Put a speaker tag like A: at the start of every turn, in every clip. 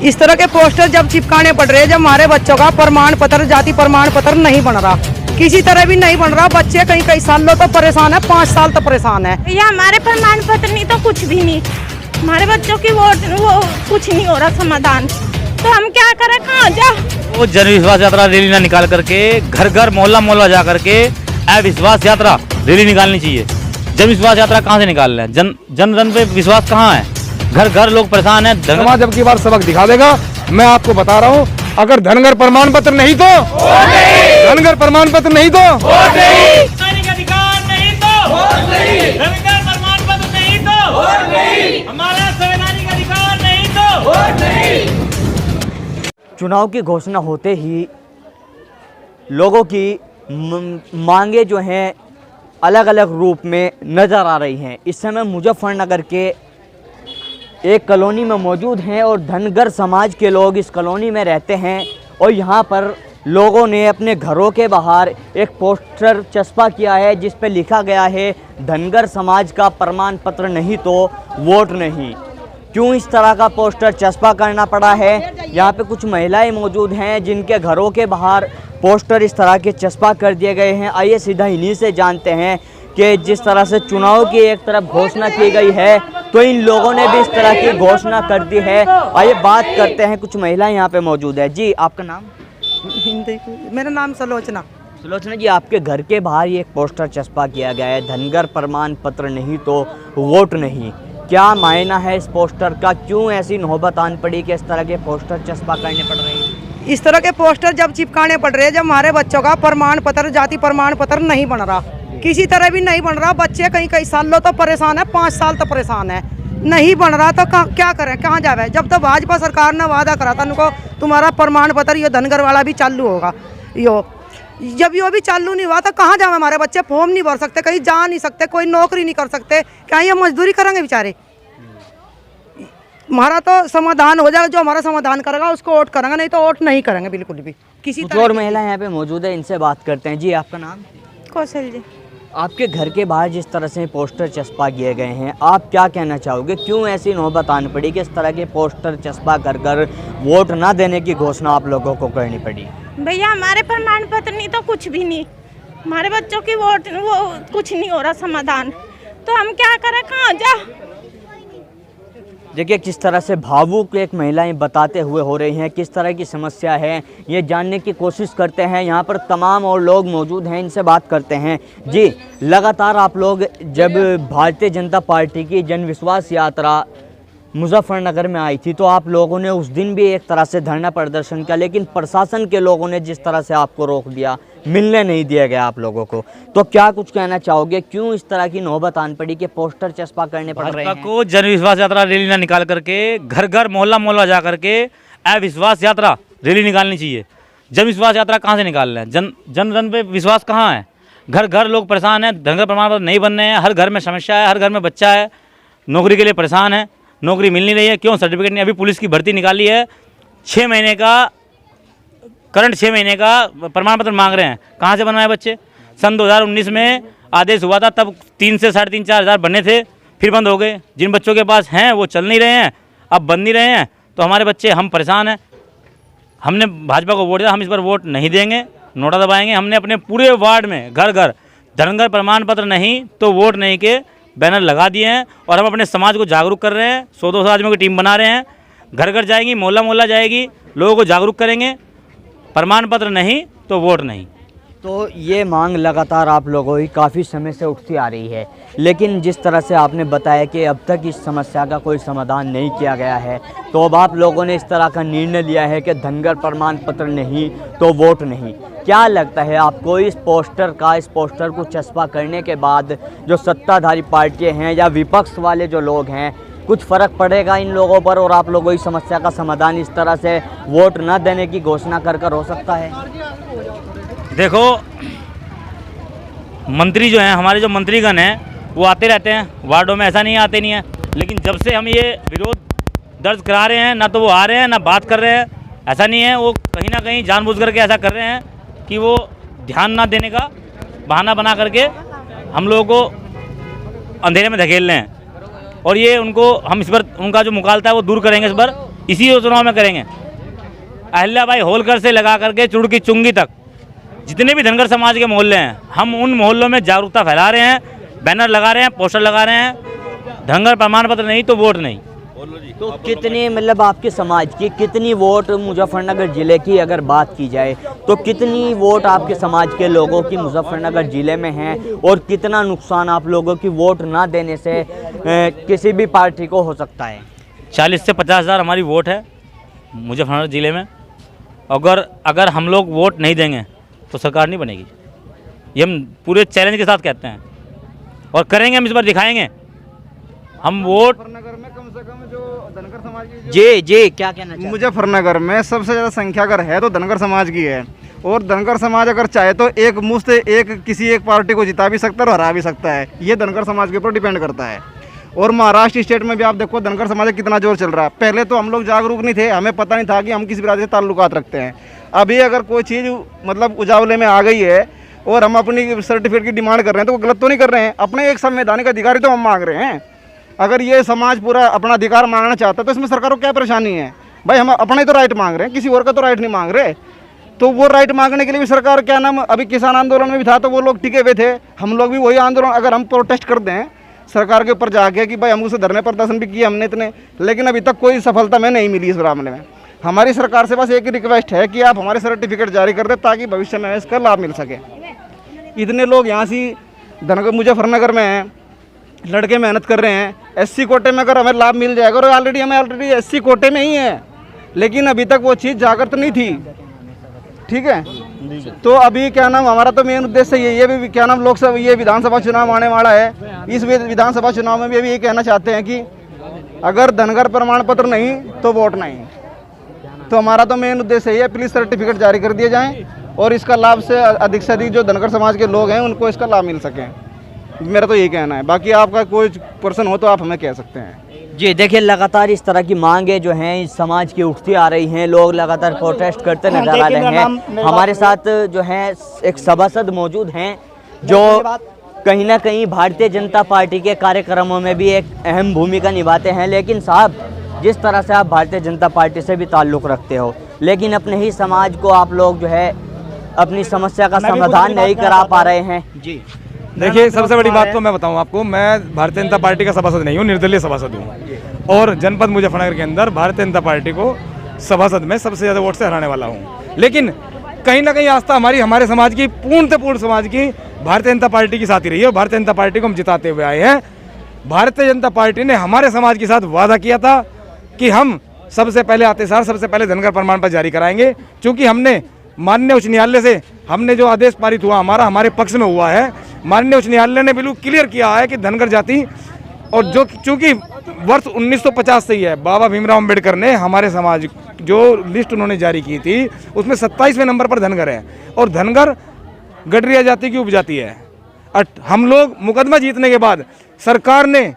A: इस तरह के पोस्टर जब चिपकाने पड़ रहे हैं, जब हमारे बच्चों का प्रमाण पत्र, जाति प्रमाण पत्र नहीं बन रहा, किसी तरह भी नहीं बन रहा, बच्चे कई कई सालों तो परेशान है, 5 साल तो परेशान है।
B: या हमारे प्रमाण पत्र नहीं तो कुछ भी नहीं, हमारे बच्चों की वो कुछ नहीं हो रहा समाधान, तो हम क्या करें, कहाँ जाओ।
C: वो जन विश्वास यात्रा रैली ना निकाल करके घर घर मोहल्ला मोहल्ला जा करके अविश्वास यात्रा रैली निकालनी चाहिए। जन विश्वास यात्रा कहाँ से निकाल रहे हैं? जन जन पे विश्वास कहाँ है? घर घर लोग परेशान है।
D: समाज अब की बार सबक दिखा देगा। मैं आपको बता रहा हूँ, अगर धनगर प्रमाण पत्र नहीं तो धनगर प्रमाण पत्र नहीं तो
C: अधिकार नहीं तो धनगर प्रमाण पत्र नहीं तो हमारा संवैधानिक अधिकार नहीं तो।
E: चुनाव की घोषणा होते ही लोगों की मांगे जो हैं अलग अलग रूप में नज़र आ रही हैं। इस समय मुजफ्फरनगर के एक कॉलोनी में मौजूद हैं और धनगर समाज के लोग इस कॉलोनी में रहते हैं और यहाँ पर लोगों ने अपने घरों के बाहर एक पोस्टर चस्पा किया है जिस पे लिखा गया है धनगर समाज का प्रमाण पत्र नहीं तो वोट नहीं। क्यों इस तरह का पोस्टर चस्पा करना पड़ा है? यहाँ पे कुछ महिलाएं मौजूद हैं जिनके घरों के बाहर पोस्टर इस तरह के चस्पा कर दिए गए हैं। आइए सीधा इन्हीं से जानते हैं कि जिस तरह से चुनाव की एक तरफ घोषणा की गई है तो इन लोगों ने भी इस तरह की घोषणा कर दी है। आइए बात करते हैं, कुछ महिलाएं यहाँ पे मौजूद है। जी आपका नाम?
A: मेरा नाम सलोचना।
E: सुलोचना जी, आपके घर के बाहर ये एक पोस्टर चस्पा किया गया है धनगर प्रमाण पत्र नहीं तो वोट नहीं, क्या मायना है इस पोस्टर का? क्यों ऐसी नौबत आन पड़ी कि इस तरह के पोस्टर चस्पा करने पड़ रहे हैं?
A: इस तरह के पोस्टर जब चिपकाने पड़ रहे हैं, जब हमारे बच्चों का प्रमाण पत्र, जाति प्रमाण पत्र नहीं बन रहा, किसी तरह भी नहीं बन रहा, बच्चे कई कई सालों तो परेशान है, 5 साल तो परेशान है, नहीं बन रहा तो क्या करें, कहाँ जावे? जब तो भाजपा सरकार ने वादा करा था उनको तुम्हारा प्रमाण पत्र ये धनगर वाला भी चालू होगा, जब यो भी चालू नहीं हुआ तो कहाँ जावे? हमारे बच्चे फॉर्म नहीं भर सकते, कहीं जा नहीं सकते, कोई नौकरी नहीं कर सकते, क्या ये मजदूरी करेंगे बेचारे? हमारा तो समाधान हो जाएगा, जो हमारा समाधान करेगा उसको वोट करेंगे, नहीं तो वोट नहीं करेंगे बिल्कुल भी। किसी
E: और महिलाएं यहाँ पे मौजूद है, इनसे बात करते हैं। जी आपका नाम?
B: कौशल जी।
E: आपके घर के बाहर जिस तरह से पोस्टर चस्पा किए गए हैं, आप क्या कहना चाहोगे? क्यों ऐसी नौबत आन पड़ी कि इस तरह के पोस्टर चस्पा कर कर वोट ना देने की घोषणा आप लोगों को करनी पड़ी?
B: भैया हमारे प्रमाण पत्र नहीं तो कुछ भी नहीं, हमारे बच्चों की वोट वो कुछ नहीं हो रहा समाधान, तो हम क्या करें, कहाँ जाओ।
E: देखिए किस तरह से भावुक एक महिलाएं बताते हुए हो रही हैं, किस तरह की समस्या है ये जानने की कोशिश करते हैं। यहाँ पर तमाम और लोग मौजूद हैं, इनसे बात करते हैं। जी लगातार आप लोग जब भारतीय जनता पार्टी की जन विश्वास यात्रा मुजफ्फरनगर में आई थी तो आप लोगों ने उस दिन भी एक तरह से धरना प्रदर्शन किया, लेकिन प्रशासन के लोगों ने जिस तरह से आपको रोक दिया, मिलने नहीं दिया गया आप लोगों को, तो क्या कुछ कहना चाहोगे? क्यों इस तरह की नौबत आन पड़ी कि पोस्टर चस्पा करने पड़ रहे हैं?
C: को जन विश्वास यात्रा रैली ना निकाल करके घर घर मोहल्ला मोहल्ला जा करके अविश्वास यात्रा रैली निकालनी चाहिए। जन विश्वास यात्रा कहाँ से निकाल रहे हैं? जन जन पे विश्वास कहाँ है? घर घर लोग परेशान है, धनगर प्रमाण पत्र नहीं बन रहे हैं, हर घर में समस्या है, हर घर में बच्चा है, नौकरी के लिए परेशान है, नौकरी मिल नहीं रही है। क्यों? सर्टिफिकेट नहीं। अभी पुलिस की भर्ती निकाली है, 6 महीने का करंट 6 महीने का प्रमाण पत्र मांग रहे हैं। कहाँ से बनवाए बच्चे? सन 2019 में आदेश हुआ था, तब 3 से 3.5-4 हज़ार बने थे, फिर बंद हो गए। जिन बच्चों के पास हैं वो चल नहीं रहे हैं, अब बन नहीं रहे हैं, तो हमारे बच्चे, हम परेशान हैं। हमने भाजपा को वोट दिया, हम इस पर वोट नहीं देंगे, नोटा दबाएंगे। हमने अपने पूरे वार्ड में घर घर धनगर प्रमाण पत्र नहीं तो वोट नहीं के बैनर लगा दिए हैं और हम अपने समाज को जागरूक कर रहे हैं। 100-200 आदमियों की टीम बना रहे हैं, घर घर जाएंगी, मोहल्ला मोहल्ला जाएगी, लोगों को जागरूक करेंगे, प्रमाण पत्र नहीं तो वोट नहीं।
E: तो ये मांग लगातार आप लोगों की काफ़ी समय से उठती आ रही है, लेकिन जिस तरह से आपने बताया कि अब तक इस समस्या का कोई समाधान नहीं किया गया है, तो अब आप लोगों ने इस तरह का निर्णय लिया है कि धनगर प्रमाण पत्र नहीं तो वोट नहीं। क्या लगता है आपको इस पोस्टर को चस्पा करने के बाद जो सत्ताधारी पार्टियाँ हैं या विपक्ष वाले जो लोग हैं, कुछ फ़र्क पड़ेगा इन लोगों पर और आप लोगों की समस्या का समाधान इस तरह से वोट न देने की घोषणा कर हो सकता है?
C: देखो, मंत्री जो हैं, हमारे जो मंत्रीगण हैं वो आते रहते हैं वार्डों में, ऐसा नहीं आते नहीं हैं, लेकिन जब से हम ये विरोध दर्ज करा रहे हैं ना तो वो आ रहे हैं ना बात कर रहे हैं। ऐसा नहीं है, वो कहीं ना कहीं जानबूझ करके ऐसा कर रहे हैं कि वो ध्यान ना देने का बहाना बना करके हम लोगों को अंधेरे में धकेल रहे हैं, और ये उनको हम इस पर उनका जो मुकालता है वो दूर करेंगे इस पर, इसी चुनाव में करेंगे। अहिल्याबाई होलकर से लगा करके चुड़की चुंगी तक जितने भी धनगर समाज के मोहल्ले हैं, हम उन मोहल्लों में जागरूकता फैला रहे हैं, बैनर लगा रहे हैं, पोस्टर लगा रहे हैं, धनगर प्रमाण पत्र नहीं तो वोट नहीं।
E: तो कितनी मतलब आपके समाज की कितनी वोट मुजफ्फरनगर ज़िले की अगर बात की जाए तो कितनी वोट आपके समाज के लोगों की मुजफ्फरनगर ज़िले में हैं और कितना नुकसान आप लोगों की वोट ना देने से किसी भी पार्टी को हो सकता है?
C: 40 से 50 हज़ार हमारी वोट है मुजफ्फरनगर ज़िले में। अगर हम लोग वोट नहीं देंगे तो सरकार नहीं बनेगी, ये हम पूरे चैलेंज के साथ कहते हैं और करेंगे, हम इस बार दिखाएंगे। हम वोट
F: मुजफ्फरनगर में कम से कम जो धनगर समाज की
E: जी क्या कहना चाहते हैं?
F: मुजफ्फरनगर में सबसे ज़्यादा संख्या अगर है तो धनगर समाज की है, और धनगर समाज अगर चाहे तो एक मुश्त किसी एक पार्टी को जिता भी सकता है और हरा भी सकता है। ये धनगर समाज के ऊपर डिपेंड करता है। और महाराष्ट्र स्टेट में भी आप देखो धनगर समाज का कितना जोर चल रहा है। पहले तो हम लोग जागरूक नहीं थे, हमें पता नहीं था कि हम किस बिरादरी से ताल्लुकात रखते हैं। अभी अगर कोई चीज़ मतलब उजावले में आ गई है और हम अपनी सर्टिफिकेट की डिमांड कर रहे हैं तो वो गलत तो नहीं कर रहे हैं, अपने एक संवैधानिक अधिकार तो हम मांग रहे हैं। अगर ये समाज पूरा अपना अधिकार मांगना चाहता है तो इसमें सरकार को क्या परेशानी है? भाई हम अपना ही तो राइट मांग रहे हैं, किसी और का तो राइट नहीं मांग रहे। तो वो राइट मांगने के लिए भी सरकार क्या नाम, अभी किसान आंदोलन में भी था तो वो लोग टिके हुए थे, हम लोग भी वही आंदोलन, अगर हम प्रोटेस्ट कर दें सरकार के ऊपर जाके कि भाई हम उसे धरने प्रदर्शन भी किए हमने इतने, लेकिन अभी तक कोई सफलता में नहीं मिली इस मामले में। हमारी सरकार से बस एक ही रिक्वेस्ट है कि आप हमारे सर्टिफिकेट जारी कर दें ताकि भविष्य में इसका लाभ मिल सके। इतने लोग यहाँ से धनगर मुजफ्फरनगर में हैं, लड़के मेहनत कर रहे हैं, एससी कोटे में अगर हमें लाभ मिल जाएगा, और हमें ऑलरेडी एससी कोटे में ही है, लेकिन अभी तक वो चीज़ जागृत नहीं थी। ठीक है, तो अभी क्या नाम हमारा तो मेन उद्देश्य ये भी क्या नाम लोकसभा ये विधानसभा चुनाव आने वाला है। इस विधानसभा चुनाव में भी अभी ये कहना चाहते हैं कि अगर धनगर प्रमाण पत्र नहीं तो वोट नहीं। तो हमारा तो मेन उद्देश्य ये है, प्लीज़ सर्टिफिकेट जारी कर दिए जाएँ और इसका लाभ से अधिक जो धनगर समाज के लोग हैं उनको इसका लाभ मिल सके। मेरा तो यही कहना है, बाकी आपका कोई पर्सन हो तो आप हमें कह सकते हैं।
E: जी देखिए, लगातार इस तरह की मांगें जो हैं इस समाज की उठती आ रही हैं, लोग लगातार प्रोटेस्ट करते नजर आ रहे हैं। हमारे साथ जो है एक सभासद मौजूद हैं जो कहीं ना कहीं भारतीय जनता पार्टी के कार्यक्रमों में भी एक अहम भूमिका निभाते हैं। लेकिन साहब, जिस तरह से आप भारतीय जनता पार्टी से भी ताल्लुक़ रखते हो, लेकिन अपने ही समाज को आप लोग जो है अपनी समस्या का समाधान नहीं करा पा रहे हैं। जी
D: देखिए, सबसे बड़ी बात तो मैं बताऊं आपको, मैं भारतीय जनता पार्टी का सभासद नहीं हूं, निर्दलीय सभासद हूं, और जनपद मुजफ्फरनगर के अंदर भारतीय जनता पार्टी को सभासद में सबसे ज़्यादा वोट से हराने वाला हूं। लेकिन कहीं ना कहीं आस्था हमारे समाज की पूर्ण समाज की भारतीय जनता पार्टी के साथ ही रही है और भारतीय जनता पार्टी को हम जिताते हुए आए हैं। भारतीय जनता पार्टी ने हमारे समाज के साथ वादा किया था कि हम सबसे पहले आते सार सबसे पहले धनगर प्रमाण पत्र जारी कराएंगे, क्योंकि हमने माननीय उच्च न्यायालय से हमने जो आदेश पारित हुआ हमारे पक्ष में हुआ है। माननीय उच्च न्यायालय ने बिल्कुल क्लियर किया है कि धनगर जाति, और जो चूंकि वर्ष 1950 से ही है, बाबा भीमराव अंबेडकर ने हमारे समाज जो लिस्ट उन्होंने जारी की थी उसमें 27वें नंबर पर धनगर है, और धनगर गडरिया जाति की उपजाति है। हम लोग मुकदमा जीतने के बाद सरकार ने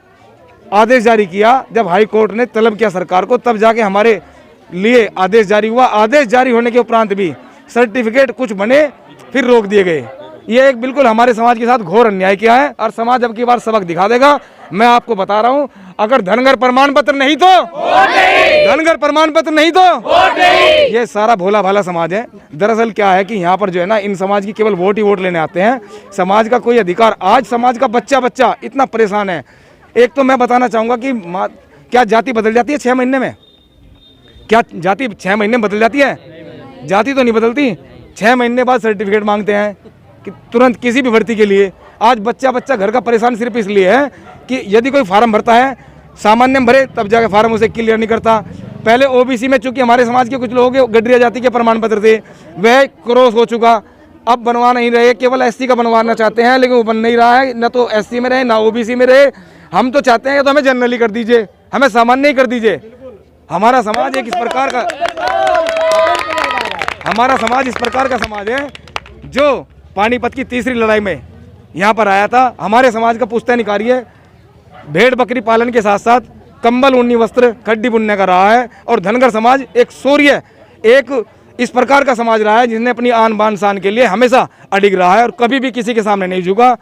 D: आदेश जारी किया, जब हाई कोर्ट ने तलब किया सरकार को, तब जाके हमारे लिए आदेश जारी हुआ। आदेश जारी होने के उपरांत भी सर्टिफिकेट कुछ बने फिर रोक दिए गए। ये एक बिल्कुल हमारे समाज के साथ घोर अन्याय किया है, और समाज अब की बार सबक दिखा देगा। मैं आपको बता रहा हूं, अगर धनगर प्रमाण पत्र नहीं तो धनगर प्रमाण पत्र नहीं तो ये सारा भोला भाला समाज है। दरअसल क्या है कि यहाँ पर जो है ना, इन समाज की केवल वोट ही वोट लेने आते हैं, समाज का कोई अधिकार, आज समाज का बच्चा इतना परेशान है। एक तो मैं बताना चाहूँगा कि क्या जाति बदल जाती है 6 महीने में? क्या जाति 6 महीने में बदल जाती है? जाति तो नहीं बदलती। 6 महीने बाद सर्टिफिकेट मांगते हैं कि तुरंत किसी भी भर्ती के लिए। आज बच्चा घर का परेशान सिर्फ इसलिए है कि यदि कोई फार्म भरता है, सामान्य में भरे तब जाके फार्म उसे क्लियर नहीं करता। पहले ओबीसी में चूंकि हमारे समाज के कुछ लोग गडरिया जाति के प्रमाण पत्र थे, वह क्रॉस हो चुका, अब बनवा नहीं रहे, केवल एससी का बनवाना चाहते हैं, लेकिन वो बन नहीं रहा है। न तो एससी में रहे ना ओबीसी में रहे। हम तो चाहते हैं तो हमें जनरली कर दीजिए, हमें सामान्य ही कर दीजिए। हमारा समाज एक इस प्रकार का समाज है जो पानीपत की तीसरी लड़ाई में यहाँ पर आया था। हमारे समाज का पुश्तैनी कार्य भेड़ बकरी पालन के साथ साथ कंबल, ऊनी वस्त्र, खड्डी बुनने का रहा है। और धनगर समाज एक शौर्य, एक इस प्रकार का समाज रहा है जिसने अपनी आन बान शान के लिए हमेशा अडिग रहा है और कभी भी किसी के सामने नहीं झुका।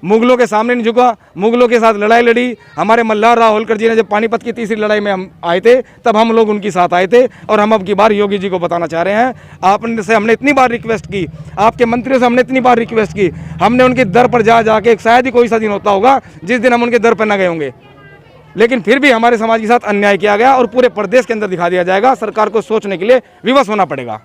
D: मुगलों के सामने नहीं झुका, मुगलों के साथ लड़ाई लड़ी। हमारे मल्हार राव होलकर जी ने जब पानीपत की तीसरी लड़ाई में हम आए थे, तब हम लोग उनके साथ आए थे। और हम अब की बार योगी जी को बताना चाह रहे हैं, आपने से हमने इतनी बार रिक्वेस्ट की, आपके मंत्रियों से हमने इतनी बार रिक्वेस्ट की, हमने उनके दर पर जा जाके, शायद ही कोई सा दिन होता होगा जिस दिन हम उनके दर पर न गए होंगे, लेकिन फिर भी हमारे समाज के साथ अन्याय किया गया और पूरे प्रदेश के अंदर दिखा दिया जाएगा। सरकार को सोचने के लिए विवश होना पड़ेगा।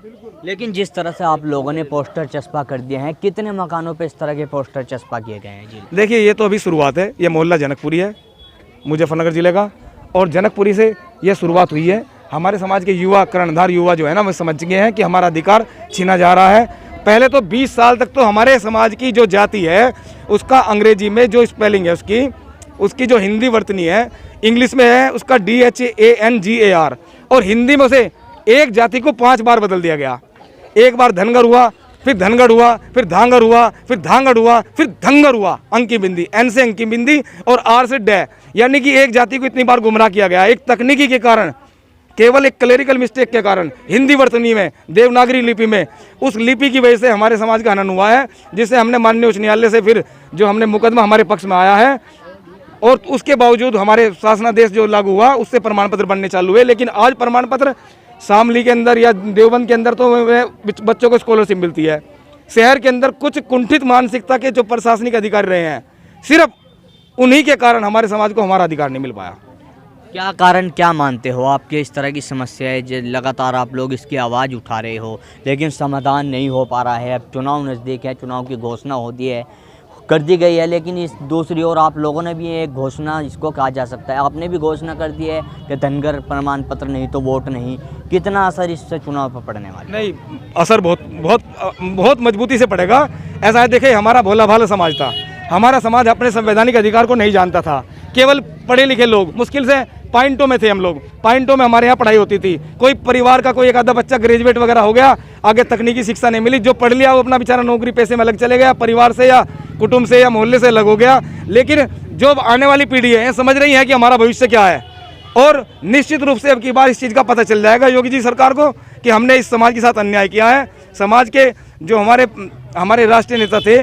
E: लेकिन जिस तरह से आप लोगों ने पोस्टर चस्पा कर दिए हैं, कितने मकानों पे इस तरह के पोस्टर चस्पा किए गए हैं जी?
D: देखिए, ये तो अभी शुरुआत है। ये मोहल्ला जनकपुरी है, मुजफ्फरनगर जिले का, और जनकपुरी से ये शुरुआत हुई है। हमारे समाज के युवा, कर्णधार युवा जो है ना, वो समझ गए हैं कि हमारा अधिकार छीना जा रहा है। पहले तो 20 साल तक तो हमारे समाज की जो जाति है उसका अंग्रेजी में जो स्पेलिंग है उसकी जो हिंदी वर्तनी है, इंग्लिश में है उसका DHANGAR, और हिंदी में से एक जाति को 5 बार बदल दिया गया। एक बार धनगर हुआ, फिर धनगढ़ हुआ, फिर धांगड़ हुआ, फिर धांगड़ हुआ, फिर धंगर हुआ। अंकी बिंदी, N से अंकी बिंदी और R से डे, यानी कि एक जाति को इतनी बार गुमराह किया गया। एक तकनीकी के कारण, केवल एक क्लेरिकल मिस्टेक के कारण, हिंदी वर्तनी में, देवनागरी लिपि में, उस लिपि की वजह से हमारे समाज का हनन हुआ है, जिसे हमने माननीय उच्च न्यायालय से फिर जो हमने मुकदमा हमारे पक्ष में आया है, और उसके बावजूद हमारे शासनादेश जो लागू हुआ उससे प्रमाण पत्र बनने चालू हुए। लेकिन आज प्रमाण पत्र शामली के अंदर या देवबंद के अंदर तो बच्चों को स्कॉलरशिप मिलती है। शहर के अंदर कुछ कुंठित मानसिकता के जो प्रशासनिक अधिकारी रहे हैं, सिर्फ उन्हीं के कारण हमारे समाज को हमारा अधिकार नहीं मिल पाया।
E: क्या कारण क्या मानते हो आपके इस तरह की समस्याएं जो लगातार आप लोग इसकी आवाज़ उठा रहे हो, लेकिन समाधान नहीं हो पा रहा है? अब चुनाव नज़दीक है, चुनाव की घोषणा होती है, कर दी गई है, लेकिन इस दूसरी ओर आप लोगों ने भी एक घोषणा, इसको कहा जा सकता है, आपने भी घोषणा कर दी है कि धनगर प्रमाण पत्र नहीं तो वोट नहीं। कितना असर इससे चुनाव पर पड़ने वाला?
D: नहीं, असर बहुत मजबूती से पड़ेगा। ऐसा है, देखिए, हमारा भोला भाला समाज था। हमारा समाज अपने संवैधानिक अधिकार को नहीं जानता था। केवल पढ़े लिखे लोग, मुश्किल से पॉइंटों में थे हम लोग। पॉइंटों में हमारे यहाँ पढ़ाई होती थी। कोई परिवार का कोई एक आधा बच्चा ग्रेजुएट वगैरह हो गया, आगे तकनीकी शिक्षा नहीं मिली। जो पढ़ लिया वो अपना बेचारा नौकरी पैसे में अलग चले गया, परिवार से या कुटुंब से या मोहल्ले से अलग हो गया। लेकिन जो आने वाली पीढ़ी है, ये समझ रही है कि हमारा भविष्य क्या है, और निश्चित रूप से अब की बार इस चीज़ का पता चल जाएगा योगी जी सरकार को कि हमने इस समाज के साथ अन्याय किया है। समाज के जो हमारे राष्ट्रीय नेता थे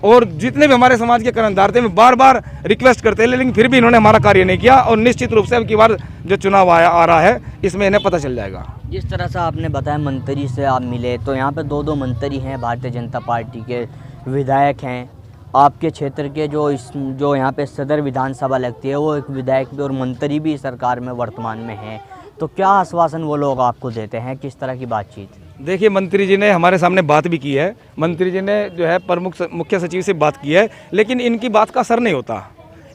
D: और जितने भी हमारे समाज के कर्णधार थे, बार बार रिक्वेस्ट करते, लेकिन फिर भी इन्होंने हमारा कार्य नहीं किया। और निश्चित रूप से अब की बार जो चुनाव आ रहा है, इसमें इन्हें पता चल जाएगा।
E: जिस तरह से आपने बताया मंत्री से आप मिले, तो यहाँ पे 2 मंत्री हैं, भारतीय जनता पार्टी के विधायक हैं। आपके क्षेत्र के जो यहाँ पे सदर विधानसभा लगती है, वो एक विधायक भी और मंत्री भी सरकार में वर्तमान में हैं। तो क्या आश्वासन वो लोग आपको देते हैं, किस तरह की बातचीत?
D: देखिए, मंत्री जी ने हमारे सामने बात भी की है। मंत्री जी ने जो है मुख्य सचिव से बात की है, लेकिन इनकी बात का असर नहीं होता।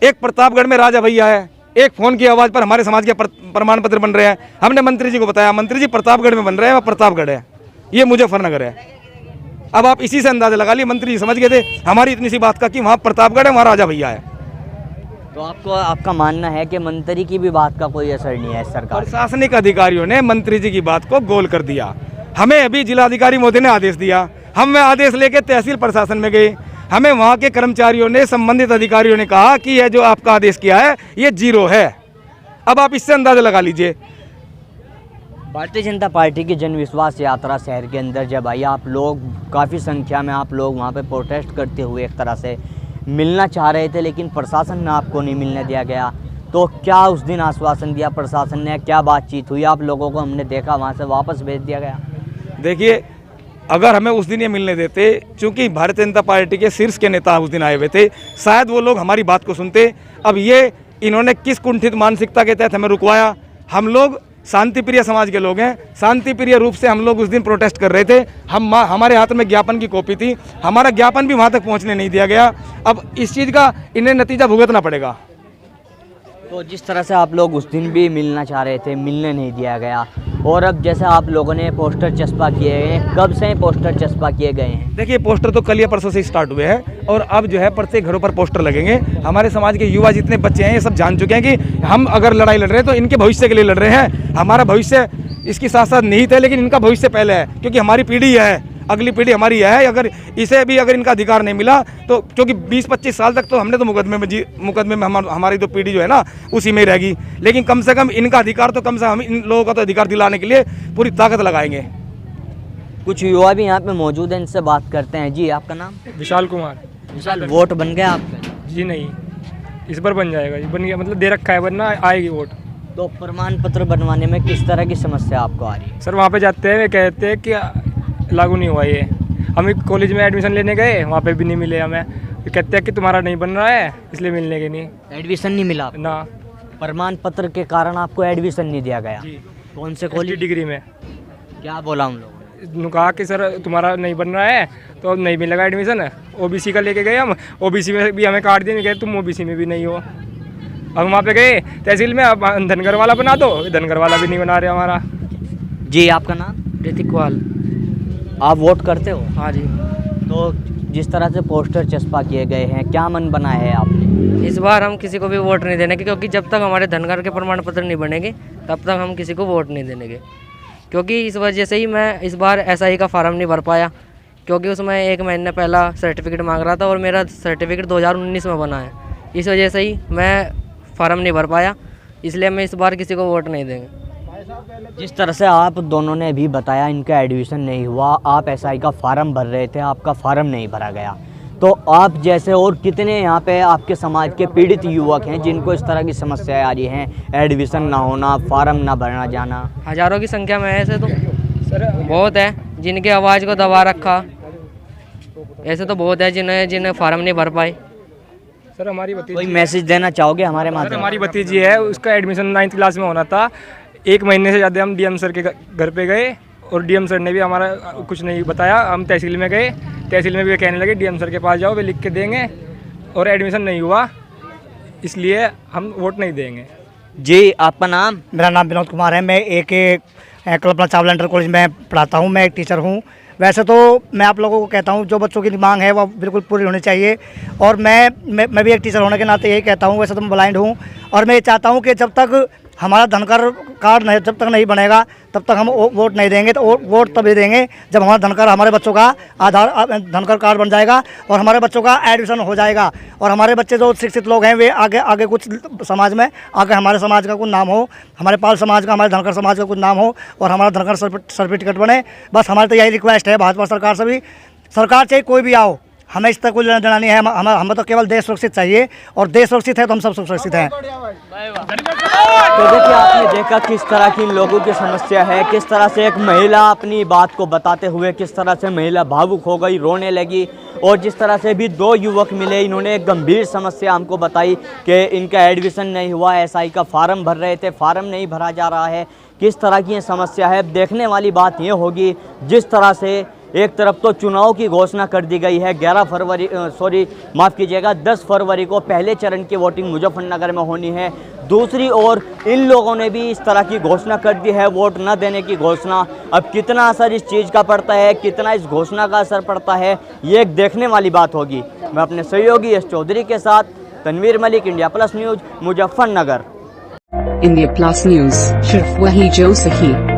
D: एक प्रतापगढ़ में राजा भैया है, एक फ़ोन की आवाज़ पर हमारे समाज के प्रमाण पत्र बन रहे हैं। हमने मंत्री जी को बताया, मंत्री जी प्रतापगढ़ में बन रहे हैं, वह प्रतापगढ़ है, ये मुजफ्फरनगर है। अब आप इसी से अंदाजा लगा लिए, मंत्री जी समझ गए थे हमारी इतनी सी बात का कि वहाँ प्रतापगढ़ है, वहाँ राजा भैया है।
E: तो आपका मानना है कि मंत्री की भी बात का कोई असर नहीं है सरकार?
D: प्रशासनिक अधिकारियों ने मंत्री जी की बात को गोल कर दिया। हमें अभी जिलाधिकारी महोदय ने आदेश दिया, हम आदेश लेके तहसील प्रशासन में गए। हमें वहाँ के कर्मचारियों ने, संबंधित अधिकारियों ने कहा कि यह जो आपका आदेश किया है ये 0 है। अब आप इससे अंदाजा लगा लीजिए।
E: भारतीय जनता पार्टी की जन विश्वास यात्रा शहर के अंदर जब आई, आप लोग काफ़ी संख्या में आप लोग वहाँ पे प्रोटेस्ट करते हुए एक तरह से मिलना चाह रहे थे, लेकिन प्रशासन ने आपको नहीं मिलने दिया गया। तो क्या उस दिन आश्वासन दिया प्रशासन ने, क्या बातचीत हुई? आप लोगों को हमने देखा वहाँ से वापस भेज दिया गया।
D: देखिए, अगर हमें उस दिन ये मिलने देते, चूंकि भारतीय जनता पार्टी के शीर्ष के नेता उस दिन आए हुए थे, शायद वो लोग हमारी बात को सुनते। अब ये इन्होंने किस कुंठित मानसिकता के तहत हमें रुकवाया? हम लोग शांति प्रिय समाज के लोग हैं, शांति प्रिय रूप से हम लोग उस दिन प्रोटेस्ट कर रहे थे। हमारे हाथ में ज्ञापन की कॉपी थी, हमारा ज्ञापन भी वहाँ तक पहुँचने नहीं दिया गया। अब इस चीज़ का इन्हें नतीजा भुगतना पड़ेगा।
E: तो जिस तरह से आप लोग उस दिन भी मिलना चाह रहे थे, मिलने नहीं दिया गया, और अब जैसे आप लोगों ने पोस्टर चस्पा किए हैं, कब से पोस्टर चस्पा किए गए हैं?
D: देखिए, पोस्टर तो कल या परसों से स्टार्ट हुए हैं, और अब जो है प्रत्येक घरों पर पोस्टर लगेंगे। हमारे समाज के युवा जितने बच्चे हैं, ये सब जान चुके हैं कि हम अगर लड़ाई लड़ रहे हैं तो इनके भविष्य के लिए लड़ रहे हैं। हमारा भविष्य इसके साथ साथ निहित है, लेकिन इनका भविष्य पहले है, क्योंकि हमारी पीढ़ी है, अगली पीढ़ी हमारी है। अगर इसे भी अगर इनका अधिकार नहीं मिला तो, क्योंकि 20-25 साल तक तो हमने तो मुकदमे में हमारी तो पीढ़ी जो है ना उसी में रहेगी, लेकिन कम से कम इनका अधिकार तो, कम से कम इन लोगों का तो अधिकार दिलाने के लिए पूरी ताकत लगाएंगे।
E: कुछ युवा भी यहाँ पे मौजूद हैं, इनसे बात करते हैं। जी, आपका नाम?
G: विशाल कुमार।
E: विशाल, वोट बन गया आपका?
G: जी नहीं, इस बार बन जाएगा, ये बन गया, मतलब दे रखा है, वरना आएगी वोट।
E: तो प्रमाण पत्र बनवाने में किस तरह की समस्या आपको आ रही है?
G: सर वहाँ पे जाते हैं, वे कहते हैं कि लागू नहीं हुआ ये। हम एक कॉलेज में एडमिशन लेने गए, वहाँ पे भी नहीं मिले हमें, वे कहते हैं कि तुम्हारा नहीं बन रहा है इसलिए मिलने के नहीं।
E: एडमिशन नहीं मिला?
G: ना।
E: प्रमाण पत्र के कारण आपको एडमिशन नहीं दिया गया?
G: जी।
E: कौन से
G: कॉलेज
E: कॉलेज?
G: डिग्री में।
E: क्या बोला उन लोगों ने?
G: उन्होंने कहा कि सर तुम्हारा नहीं बन रहा है तो नहीं मिलेगा एडमिशन। ओबीसी का लेके गए हम, ओबीसी में भी हमें काट दिए, तुम ओबीसी में भी नहीं हो। अब वहाँ पे गए तहसील में, अब धनगर वाला बना दो, धनगर वाला भी नहीं बना रहे हमारा।
E: जी, आपका नाम?
H: ऋतिक वाल।
E: आप वोट करते हो?
H: हाँ जी।
E: तो जिस तरह से पोस्टर चस्पा किए गए हैं, क्या मन बना है आपने?
H: इस बार हम किसी को भी वोट नहीं देने के, क्योंकि जब तक हमारे धनगर के प्रमाण पत्र नहीं बनेंगे तब तक हम किसी को वोट नहीं देने के। क्योंकि इस वजह से ही मैं इस बार SI का फार्म नहीं भर पाया, क्योंकि उसमें 1 महीने पहला सर्टिफिकेट मांग रहा था और मेरा सर्टिफिकेट 2019 में बना है। इस वजह से ही मैं फार्म नहीं भर पाया, इसलिए मैं इस बार किसी को वोट नहीं देंगे।
E: जिस तरह से आप दोनों ने भी बताया इनका एडमिशन नहीं हुआ, आप SI का फार्म भर रहे थे, आपका फार्म नहीं भरा गया, तो आप जैसे और कितने यहाँ पे आपके समाज के पीड़ित युवक हैं जिनको इस तरह की समस्याएं आ रही हैं, एडमिशन ना होना, फार्म ना भरना जाना?
H: हज़ारों की संख्या में ऐसे तो बहुत है जिनकी आवाज़ को दबा रखा, ऐसे तो बहुत है जिन्हें फार्म नहीं भर पाए।
G: सर हमारी
E: कोई
G: भतीजी,
E: मैसेज देना चाहोगे हमारे
G: सर
E: माध्यम?
G: हमारी भतीजी है, उसका एडमिशन 9th क्लास में होना था। 1 महीने से ज़्यादा हम DM सर के घर पे गए और DM सर ने भी हमारा कुछ नहीं बताया। हम तहसील में गए, तहसील में भी कहने लगे DM सर के पास जाओ, वे लिख के देंगे, और एडमिशन नहीं हुआ, इसलिए हम वोट नहीं देंगे।
E: जी, आपका नाम?
I: मेरा नाम विनोद कुमार है। मैं कल्पना चावला इंटर कॉलेज में पढ़ाता हूँ। मैं एक टीचर हूँ। वैसे तो मैं आप लोगों को कहता हूँ जो बच्चों की मांग है वो बिल्कुल पूरी होनी चाहिए, और मैं भी एक टीचर होने के नाते यही कहता हूँ। वैसे तो मैं ब्लाइंड हूँ और मैं ये चाहता हूँ कि जब तक हमारा धनकर कार्ड नहीं जब तक नहीं बनेगा तब तक हम वोट नहीं देंगे। तो वोट तभी देंगे जब हमारे बच्चों का धनकर कार्ड बन जाएगा और हमारे बच्चों का एडमिशन हो जाएगा, और हमारे बच्चे जो शिक्षित लोग हैं वे आगे कुछ समाज में आगे हमारे समाज का कुछ नाम हो, हमारे पाल समाज का, हमारे धनकर समाज का कुछ नाम हो, और हमारा धनकर सर्टिफिकेट बने। बस हमारी तो यही रिक्वेस्ट है भाजपा सरकार से भी, सरकार चाहे कोई भी आओ, हमें इस तक कोई लेना देना नहीं है। हमें तो केवल देश सुरक्षित चाहिए, और देश सुरक्षित है तो हम सब सुरक्षित हैं।
E: तो देखिए, आपने देखा किस तरह की इन लोगों की समस्या है, किस तरह से एक महिला अपनी बात को बताते हुए किस तरह से महिला भावुक हो गई, रोने लगी, और जिस तरह से भी 2 युवक मिले, इन्होंने एक गंभीर समस्या हमको बताई कि इनका एडमिशन नहीं हुआ, SI का फार्म भर रहे थे, फार्म नहीं भरा जा रहा है। किस तरह की ये समस्या है, देखने वाली बात ये होगी जिस तरह से एक तरफ तो चुनाव की घोषणा कर दी गई है, 10 फरवरी को पहले चरण की वोटिंग मुजफ्फरनगर में होनी है। दूसरी ओर इन लोगों ने भी इस तरह की घोषणा कर दी है, वोट न देने की घोषणा। अब कितना असर इस चीज़ का पड़ता है, कितना इस घोषणा का असर पड़ता है, ये एक देखने वाली बात होगी। मैं अपने सहयोगी S चौधरी के साथ Tanveer Malik, India plus news, Muzaffarnagar.
J: India plus news, सिर्फ वही जो सही।